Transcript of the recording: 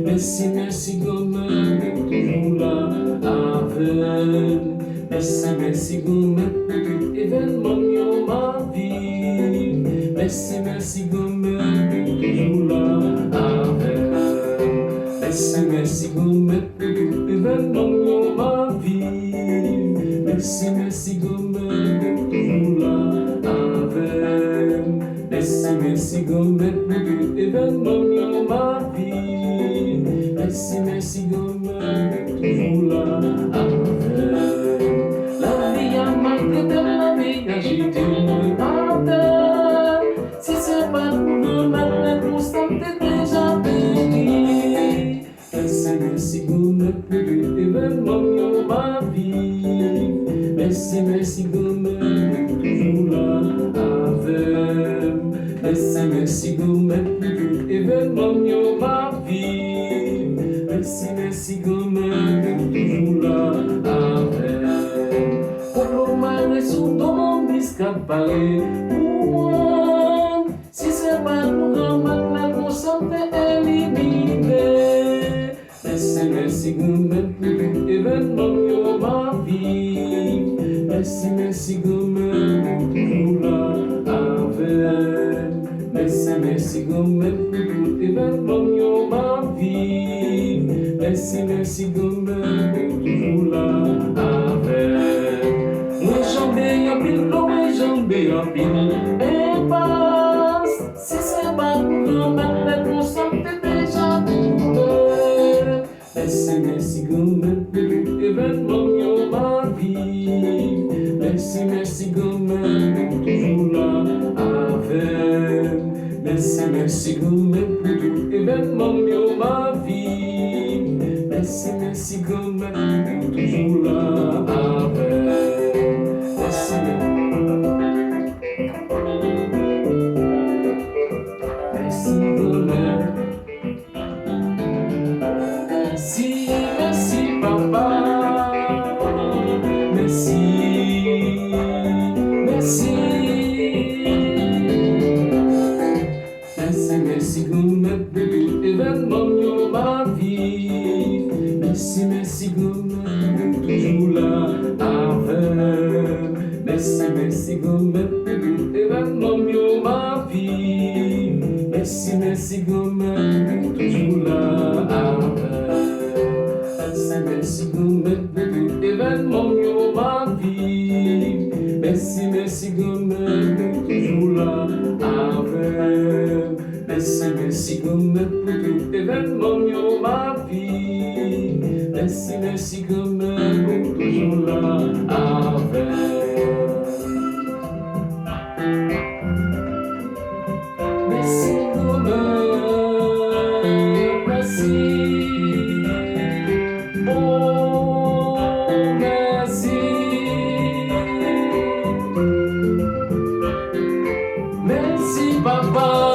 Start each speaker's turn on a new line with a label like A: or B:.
A: Merci, merci, gomme, toujours là avec. Merci, merci, gomme, pour événement dans ma vie. Merci, merci, gomme, toujours là avec. Merci, merci, gomme, pour événement dans ma vie. Merci, merci, gomme, toujours là avec. Merci, merci, gomme, pour événement dans ma vie. Merci, merci, gomme, toujours là avec. La vie a marqué de la vie, agité à terre. Si c'est pas pour le mal, constant est déjà béni. Merci, merci, gomme, pour événement dans ma vie. Merci, merci, gomme, toujours là avec. Merci, merci, gomme, pour événement dans ma vie. Merci, merci, gomme, toujours là avec. Pour le mal, sous ton discaparé. Si c'est pas pour un mal, la conscience est éliminée. Merci, merci, gomme, pour événement dans ma vie. Merci, merci, gomme, toujours là avec. Merci, merci, gomme, pour événement dans ma vie. Merci, merci, gomme, toujours là avec. Moi j'en ai un pile, moi j'en ai un pile. Et passe, si c'est pas pour un mal, la conscience est déjà tombée. Merci, merci, gomme, pour événement dans ma vie. Merci, merci, gomme, toujours là avec. Merci, merci, gomme, pour événement dans ma vie. Merci, merci, gomme, toujours là avec. Merci, merci, gomme. Merci, merci, papa. Merci, merci. Merci, merci, gomme, pour événement dans ma vie. Merci, merci, gomme, toujours là avec. Merci, merci, gomme, pour événement dans ma vie. Merci, merci, gomme, toujours là avec. Merci, merci, gomme, pour événement dans ma vie. Merci, merci, gomme, toujours là avec. Merci, merci, gomme, pour événement dans ma vie. Merci, merci, gomme, toujours là avec. Merci, gomme, merci. Oh, merci. Merci, papa.